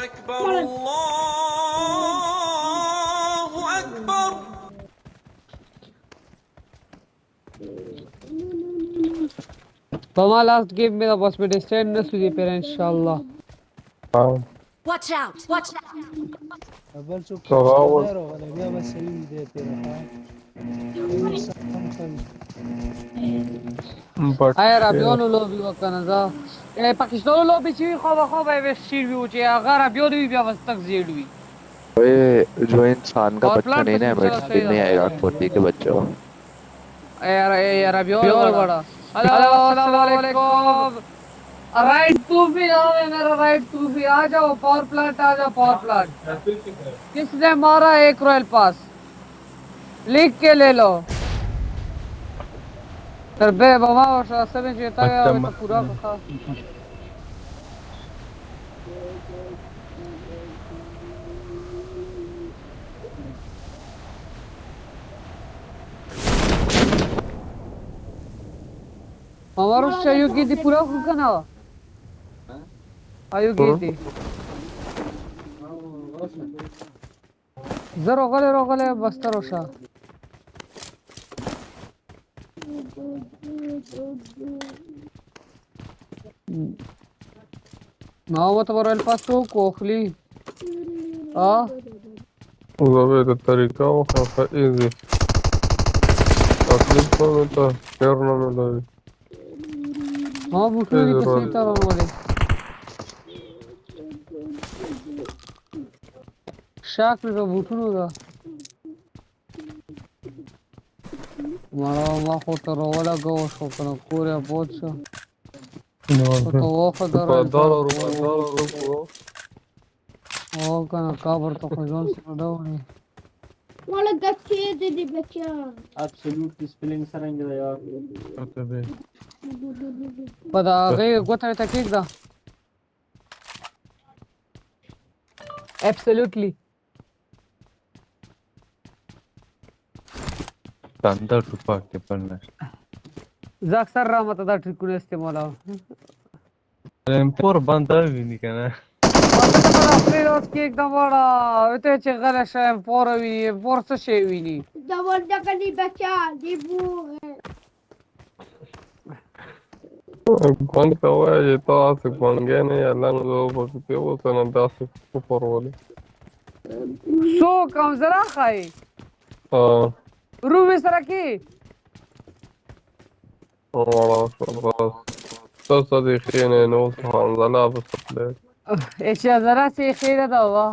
أكبر الله أكبر. Toma last game में बस में stand न सुझे पर इंशाल्लाह. Watch out! Watch out! اول څوک پښتانه راغلي بیا به صحیح دی پیره Ay Rabionu lobby وکنه دا. پاکستان lobby چې خو به شیر وی چې هغه رابیونو بیا واستک زیډ وی. ओए जो इंसान का बच्चा नहीं ना एमिरेट्स भी नहीं आएगा खोती के बच्चे को ए रबियोन बड़ा. हेलो अस्सलाम वालेकुम. राइट तू भी आओ मेरा राइट तू भी आ जाओ पावर प्लांट आ जाओ पावर प्लांट. किसने मारा एक रॉयल पास लिख के ले लो. तरबे बाबा और सब जेता है तो पूरा खा. हमारा शायद की थी पूरा खुद का ना आयु की थी जर रोगले बस्तर रोशा ना वो तो बरल पास तो कोखली وضبط الطريقة وخاف إيزي أطلب فمتا كيرنا ملاي हाँ बुटूरी पसंद था वाले शाक में तो बुटूरू था मारा खोटा रोला गो शोकना कोरिया बहुत सा तो वो खदर ओ कना काबर तो खजोन से डाउनी वाला गच्चे दे बच्चा absolute spelling sarenge da yaar أتبي पता गई गोता है तकीक दा absolutely تندر टुपा के पन्ना जाक्सर रहा मत दा ट्रिक ने इस्तेमाल आओ एम्पोर बंदा भी नहीं कहना अपने रोज की एकदम बड़ा इतने चेगल है शायद पोर से शेवी नहीं डबल डकनी बच्चा दीबू बंद का हुआ है ये तो आसिक बन गया नहीं अल्लाह ने जो बकते वो सना दासिक ऊपर वाले सो कम जरा खाए हाँ रूबी सरकी वाला बस तो صديقين إنه سبحان الله لا بس ايش يا زرا سي خير ده وا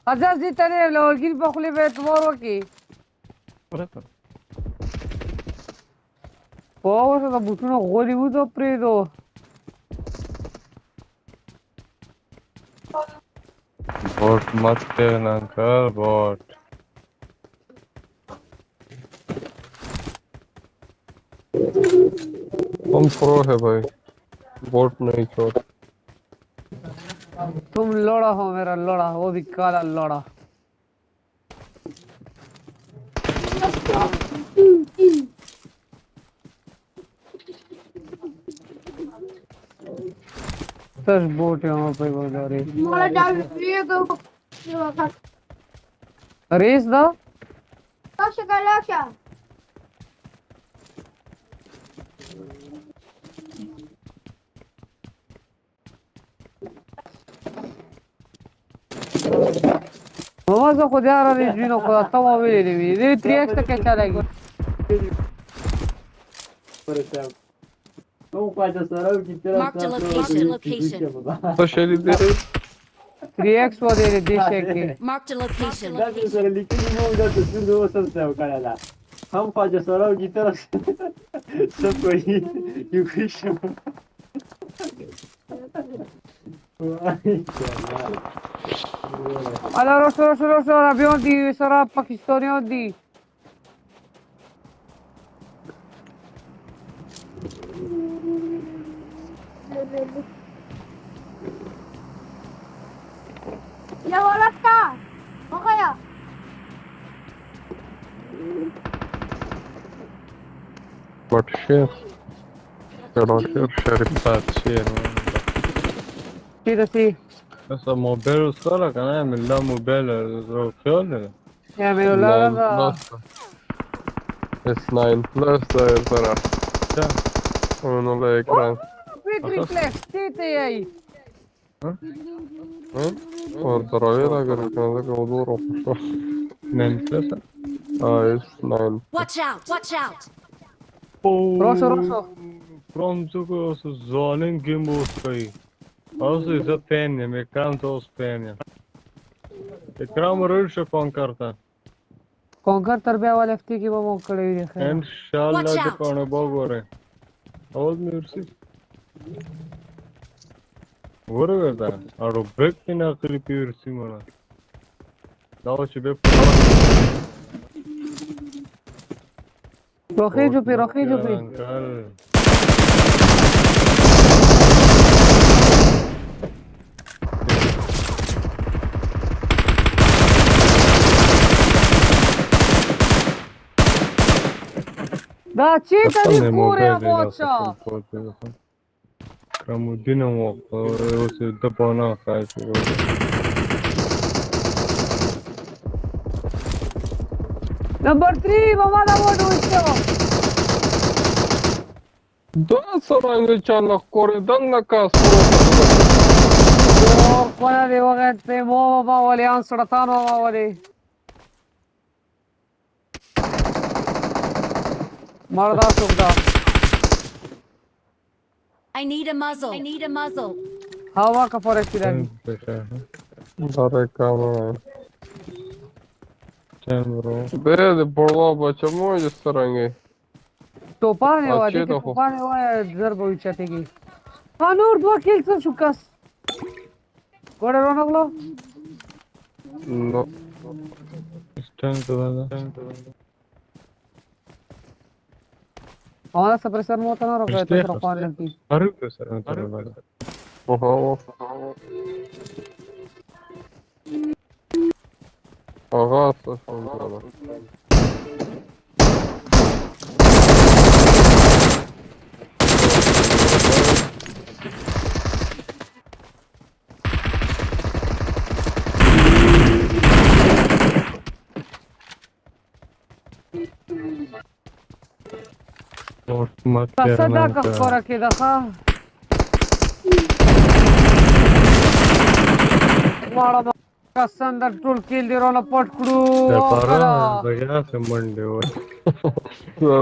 حجاز دي ترى لو الجيل بخلي بيت وروكي پاور دا بوتونو غولي وو دو پریدو بوٹ मत कहना कर बॉट हम प्रो है भाई बोट नहीं छोड़ तुम लोड़ा हो मेरा लोड़ा वो भी काला लोड़ा सच बोट यहाँ पे बोल रहे मोला डाल लिए गो रेस दा लाशा मामा जो खुद यार रिजविनो खुदा तवा वेले ने ये 3x तक क्या चलेगी Marked a location. तो शेरी दे 3x वो दे दे के Marked a location. हम पाजा सराव की तरफ सब कोई यूक्रिश Allora rosso avion di sarà pakistani di Ya wala ka okay ya but शेर चलो शेर शेर के साथ शेर sì sì Essa mobil scola că n-ai mi la mobil rochiole. يا من ولا لا S9 Plus da je zara. Da. Ono la ekran. في تريبلكس تي اي और दरावे अगर कहना कि वो दूर हो 9 Plus S9 Watch out! Watch out! روسو روسو From zuko su zonin gimbus kai. Also is a pen me kan to pen. Ekran rush kon karta. कॉन्कर तरबिया वाले हफ्ते की वो मोकड़े हुई है Inshallah Watch de out. kone bogore. Old mirsi. Vurur da. Aro bek na akli pirsi mana. Dao chibe रोखे जो पे रोखे जो पे Da ce tari cure mocha Ramudina mo o se da pana kai. Number 3 mama da वो ढूंढते हो Da sarangı çala koredan na kasro. और कोना दे वक्त पे मो ममा वाले आंस सड़तानो ममा वाले मर्दा सुखदा I need a muzzle. I need a muzzle. हवा का फॉरेस्ट की रानी Dare kamera. Çemro. Bere borla baçamo je sarangı. टोपाने वाली अच्छे के तो हो। टोपाने वाला जर बहु चतेगी कानूर दो किल से शुकस कोड़े रोनक लो No. Stand to da. हमारा सप्रेसर में होता ना रोका Işte तो रोकने लगती Arı göster tabii böyle. Oha. Aha saçmalama. Ortmak تصدق أخبارك كده خا वाड़ा कसन दर टूल किल दे रोना पट करू Para, baya se mande hoy.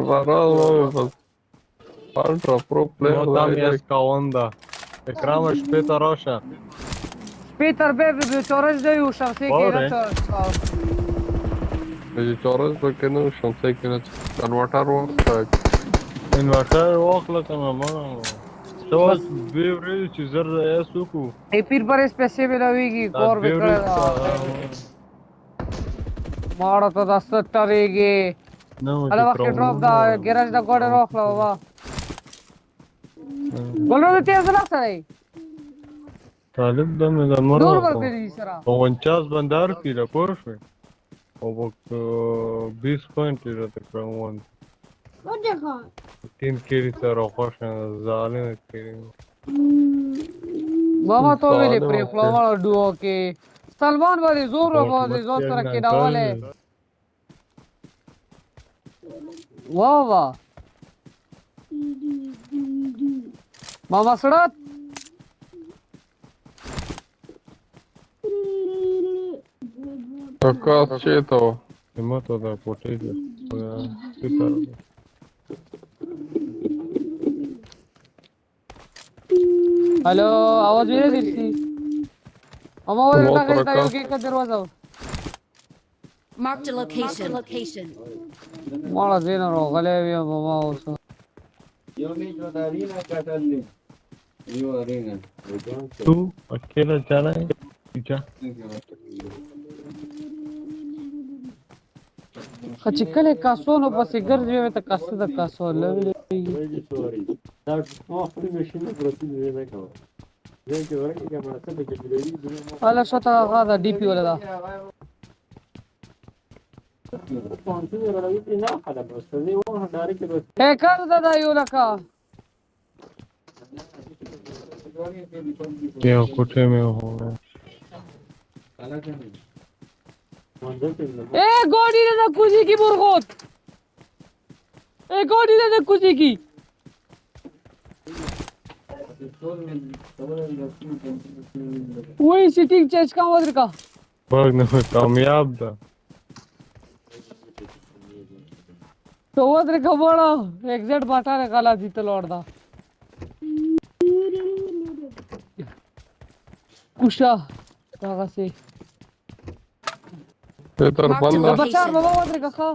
Para, no, Ultra pro player. No tam jest onda. Ekrana špeta roša. Peter bebe bi čoreš da ju šam se Dobre. kira čoreš Vezi čoraz pe nu šam se kira converter work. Inverter واخله کنه ما. تو به ورې چې زر یا سوکو. ए पीर पर इस पैसे में लगेगी और भी करेगा मारा तो 10 टरेगी No, अरे वक्त ड्रॉप दा गैराज दा गोड़े रोक लो बाबा बोलो तो तेज ना सही طالب ده مې د مر. दूर कर दे सरा 49 بندر کی را پورشه. او وقت 20 پوینټ لري تقریبا. वो देखो 3 کېری سره خوښه ظالم کېری. बाबा तो भी प्री फ्लावर डुओ के सलमान वाली जोर जोर तरह के डावले वाह वाह मामा सड़क Така чето. Има то да потега. Супер. हेलो आवाज मेरे दिल की मामा वाले बहुत का प्रकाश। के का दरवाजा Marked a location. Location. माला देना रो गले भी मामा उसको तू अकेला चला है क्या? खचिकले कासो नो बस गर्ज में त कासो द कासो लेवल هلا شو هذا دي بي ولا ذا ايه कर दादा यू लका क्या कोठे में हो रहा है? godine de kuziki burgut. Godine de kuziki. वही सिटिंग चेंज का उधर का भागने में कामयाब था तो उधर का बड़ा एग्जैक्ट बाटा निकाला थी तो लौट दा कुशा कहाँ से इधर बंदा बचा बाबा उधर का खा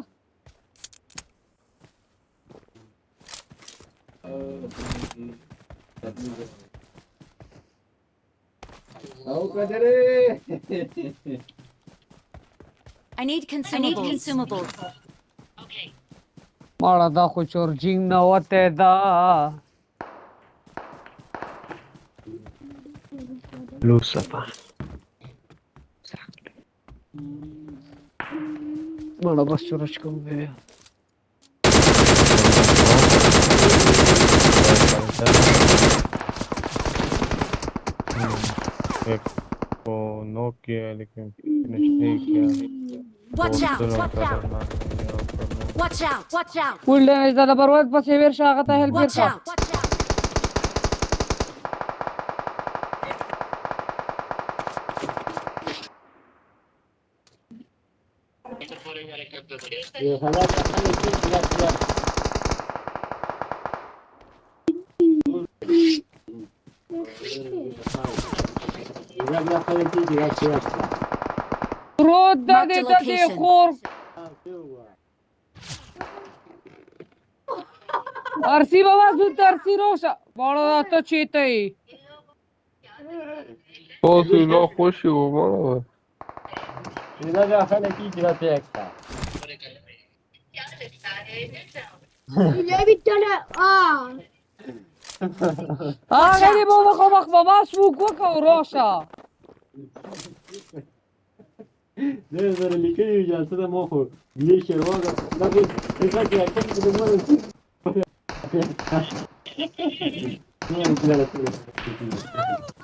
I need consumables. Mala da cu ciorging na ote da. Lucifer Mala bas ciorочком be. एक को नॉक किया लेकिन फिनिश नहीं किया Watch out! दोनों Watch out! करना है Watch out! Watch out! Full damage da barwad pas ever shagata help Watch ka. out! Watch out! Roda Mark de the da de location. khor. Arsi baba zut arsi rosa. Bada da to chetai. तो सिलो खुशी हो मारो Ile bir tane aa. Ah gani baba komak baba smuk waka rosa.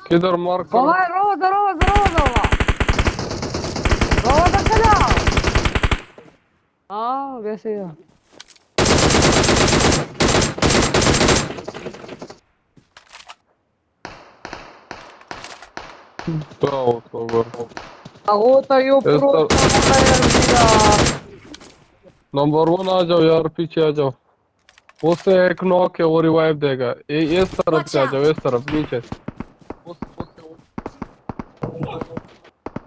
किधर मार कर Baba roda baba. Roda kada. Ah वैसे ya. तो Agota yo pro. Number 1 आ जाओ यार पीछे आ जाओ उससे एक नॉक है वो रिवाइव देगा इस तरफ से आ जाओ इस तरफ नीचे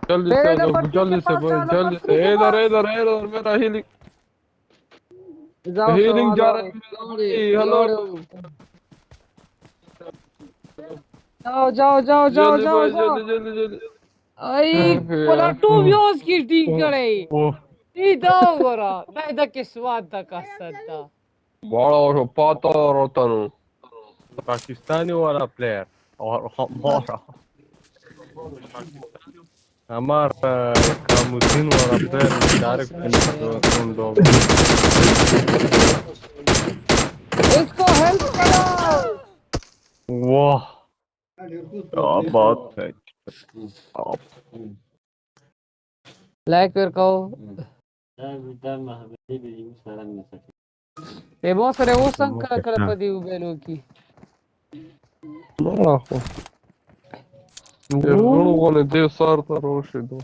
जल्दी से आ जाओ जल्दी से भाई जल्दी से इधर इधर इधर मेरा हीलिंग जा रहा है हेलो जाओ जल्दी जल्दी जल्दी Ai, quella tu vioski dinkare. ओह Ti dao gora. Dai da che svada cassata. बड़ा और पाता रहता हूँ पाकिस्तानी वाला प्लेयर और हमारा कामुद्दीन वाला प्लेयर डायरेक्ट उन लोग इसको हेल्प करो. वाह क्या बात है Like per kau. E boss re wo sankara kara padi ubelo ki. Naraho. Jer ono one de sarta roši do.